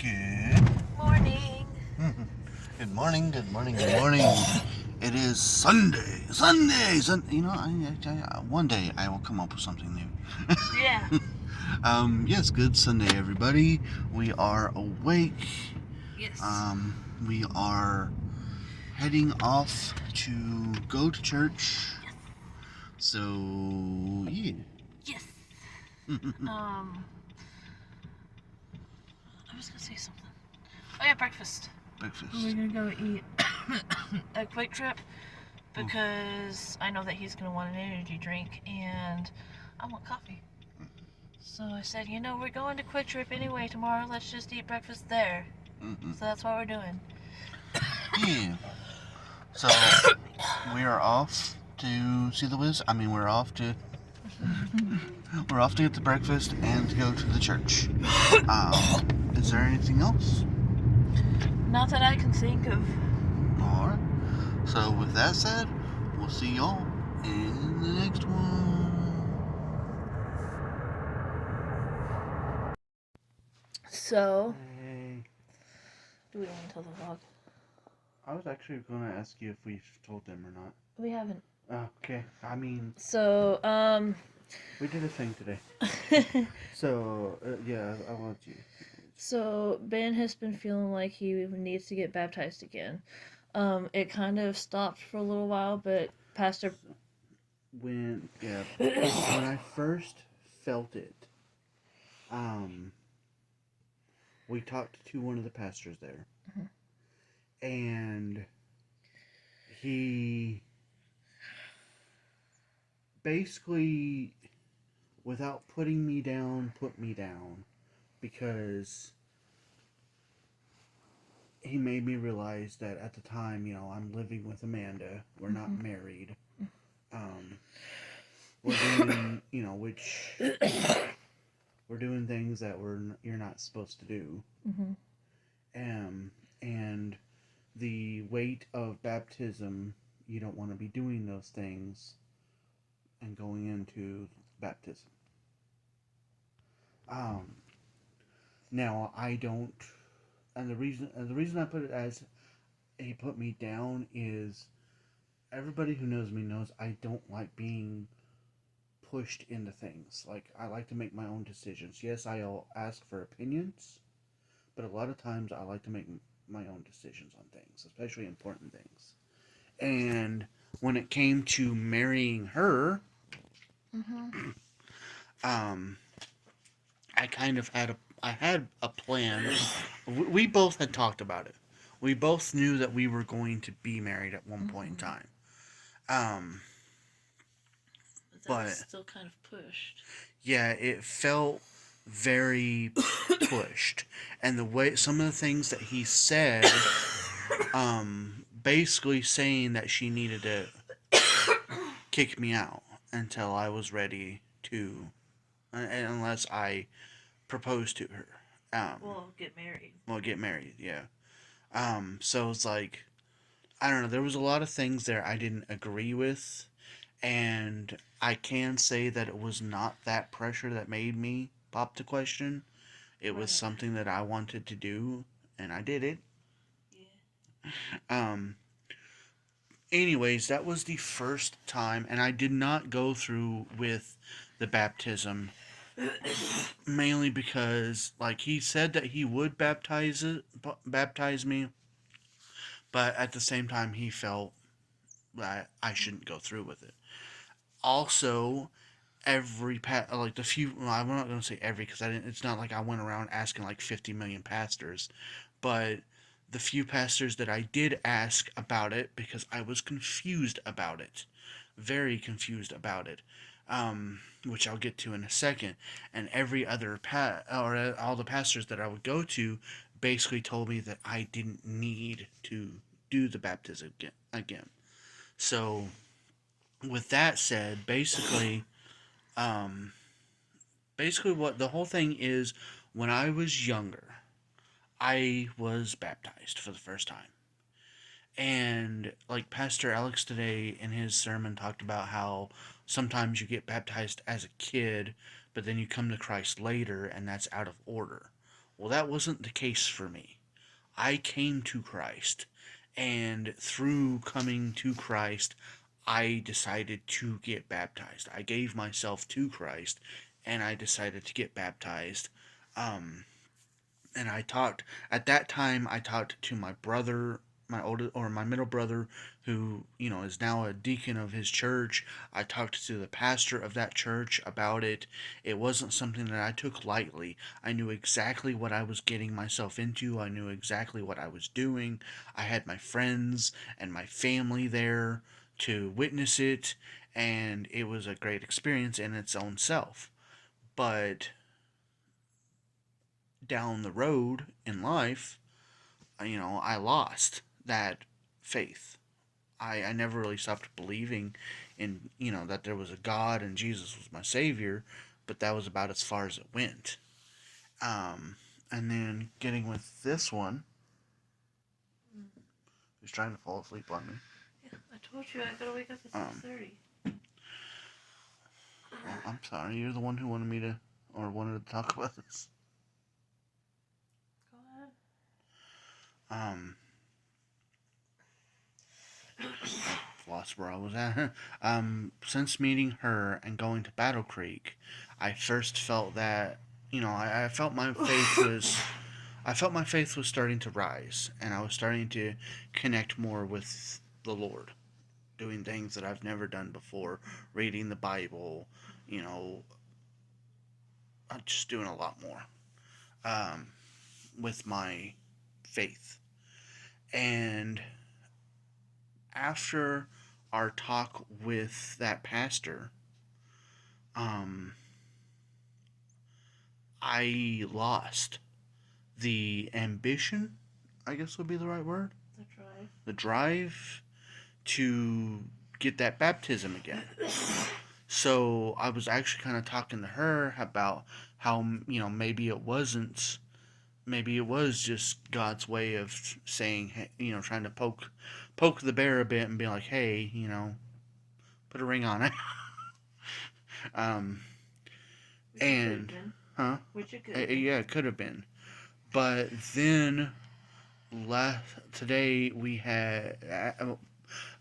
Good Morning. good morning, good morning, good morning. It is Sunday. You know, one day I will come up with something new. Yeah. Yes, good Sunday, everybody. We are awake. Yes. We are heading off to go to church. Yes. So, yeah. Yes. I was gonna say something. Oh yeah, breakfast. Breakfast. We're gonna go eat a quick trip because I know that he's gonna want an energy drink and I want coffee. So I said, we're going to Quick Trip anyway tomorrow. Let's just eat breakfast there. Mm-hmm. So that's what we're doing. Yeah. So, we are off to see the Wiz. We're off to get the breakfast and to go to the church. Is there anything else? Not that I can think of. Alright. So with that said, we'll see y'all in the next one. So, Hey. do we want to tell the vlog? I was actually going to ask you if we've told them or not. We haven't. Okay. So, we did a thing today. So, yeah, I want you. So, Ben has been feeling like he needs to get baptized again. It kind of stopped for a little while, but Pastor... When I first felt it, we talked to one of the pastors there. Mm-hmm. And he basically, without putting me down, put me down because he made me realize that at the time, I'm living with Amanda. We're mm-hmm. not married. We're doing, which we're doing things that you're not supposed to do. Mm-hmm. And the weight of baptism, you don't want to be doing those things and going into baptism. Now I don't, and the reason I put it as he put me down is everybody who knows me knows I don't like being pushed into things. Like, I like to make my own decisions. Yes, I'll ask for opinions, but a lot of times I like to make my own decisions on things, especially important things. And when it came to marrying her, mm-hmm. I kind of had a plan. We both had talked about it. We both knew that we were going to be married at one mm-hmm. point in time. But was still kind of pushed. Yeah, it felt very pushed. And the way some of the things that he said, basically saying that she needed to kick me out until I was ready to, unless I proposed to her. Get married. Get married, yeah. So it's like, I don't know, there was a lot of things there I didn't agree with, and I can say that it was not that pressure that made me pop the question. It was something that I wanted to do, and I did it. Yeah. Anyways, that was the first time, and I did not go through with the baptism, mainly because, like, he said that he would baptize me, but at the same time, he felt that I shouldn't go through with it. Also, I'm not going to say every, because it's not like I went around asking like 50 million pastors, but the few pastors that I did ask about it, because I was confused about it, very confused about it, which I'll get to in a second, and every other all the pastors that I would go to basically told me that I didn't need to do the baptism again. So, with that said, basically what the whole thing is, when I was younger, I was baptized for the first time. And like Pastor Alex today in his sermon talked about how sometimes you get baptized as a kid, but then you come to Christ later, and that's out of order. Well, that wasn't the case for me. I came to Christ, and through coming to Christ, I decided to get baptized. I gave myself to Christ, and I decided to get baptized. Um, and I talked at that time. I talked to my brother, my middle brother, who is now a deacon of his church. I talked to the pastor of that church about it. It wasn't something that I took lightly. I knew exactly what I was getting myself into. I knew exactly what I was doing. I had my friends and my family there to witness it, and it was a great experience in its own self. But down the road in life, I lost that faith. I never really stopped believing in, that there was a God and Jesus was my Savior, but that was about as far as it went. And then getting with this one, who's trying to fall asleep on me. Yeah, I told you I gotta wake up at 6:30. Well, I'm sorry, you're the one who wanted me to, or wanted to talk about this. Go ahead. Um, Lost where I was at. Since meeting her and going to Battle Creek, I first felt that I felt my faith was starting to rise, and I was starting to connect more with the Lord, doing things that I've never done before, reading the Bible, you know, just doing a lot more um, with my faith. And after our talk with that pastor, um, I lost the ambition, I guess would be the right word. The drive. The drive to get that baptism again. So I was actually kind of talking to her about how, maybe it was just God's way of saying, trying to poke the bear a bit and be like, hey, put a ring on it. um, Which and, huh? Which it could have been. Yeah, it could have been. But then today we had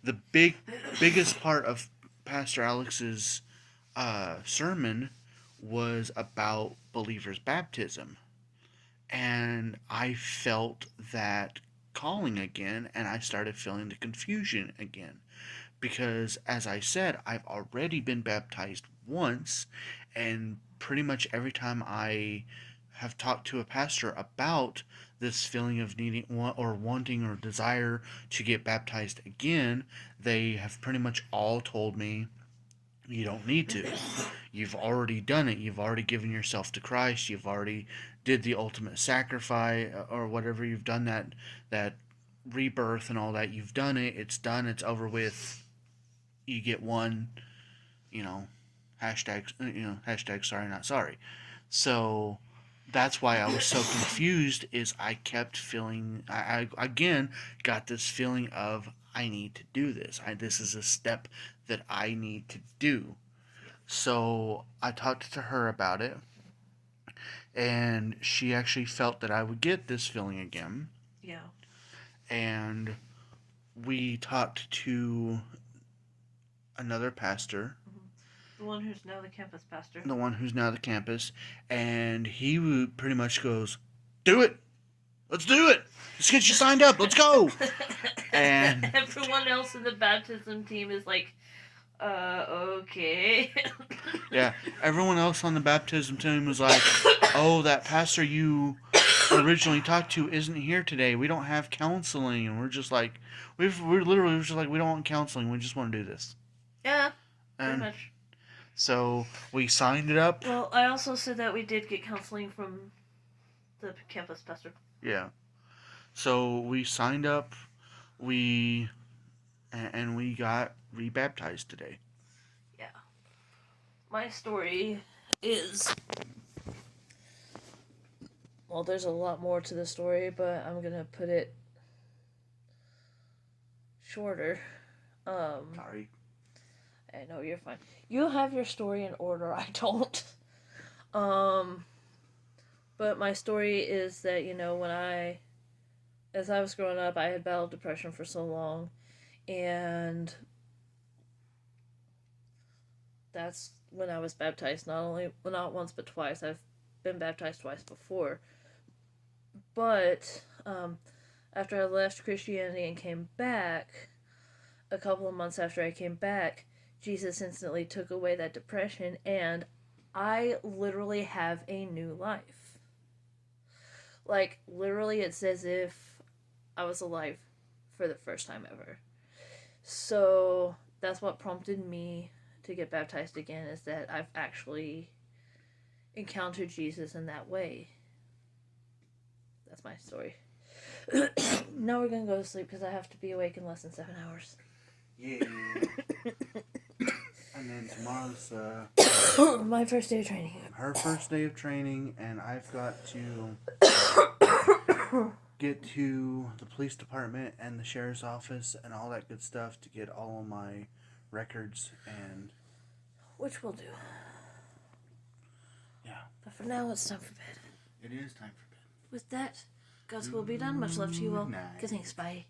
the biggest part of Pastor Alex's sermon was about believers' baptism, and I felt that calling again, and I started feeling the confusion again because, as I said, I've already been baptized once, and pretty much every time I have talked to a pastor about this feeling of needing or wanting or desire to get baptized again, they have pretty much all told me you don't need to. You've already done it. You've already given yourself to Christ. You've already did the ultimate sacrifice or whatever you've done, that rebirth and all that. You've done it. It's done. It's over with. You get one, you know, hashtag sorry not sorry. So that's why I was so confused. Is I kept feeling I again got this feeling of I need to do this. This is a step that I need to do. So I talked to her about it, and she actually felt that I would get this feeling again. Yeah. And we talked to another pastor. The one who's now the campus pastor. The one who's now the campus. And he pretty much goes, do it. Let's do it. Let's get you signed up. Let's go. And everyone else in the baptism team is like, okay. Yeah, everyone else on the baptism team was like, oh, that pastor you originally talked to isn't here today. We don't have counseling. And we're just like, we're literally just like, we don't want counseling. We just want to do this. Yeah, pretty and much. So we signed it up. Well, I also said that we did get counseling from the campus pastor. Yeah. So we signed up. We got rebaptized today. Yeah. My story is, well, there's a lot more to the story, but I'm gonna put it shorter. Sorry. I know, you're fine. You have your story in order. I don't. But my story is that, as I was growing up, I had battled depression for so long, and that's when I was baptized. Not once, but twice. I've been baptized twice before. But after I left Christianity and came back, a couple of months after I came back, Jesus instantly took away that depression, and I literally have a new life. Like, literally, it's as if I was alive for the first time ever. So, that's what prompted me to get baptized again, is that I've actually encountered Jesus in that way. That's my story. Now we're gonna go to sleep because I have to be awake in less than 7 hours. Yeah. And then tomorrow's my first day of training. Her first day of training, and I've got to get to the police department and the sheriff's office and all that good stuff to get all of my records and... Which we'll do. Yeah. But for now, it's time for bed. It is time for bed. With that, God's will be done. Much love to you all. Good night. Bye.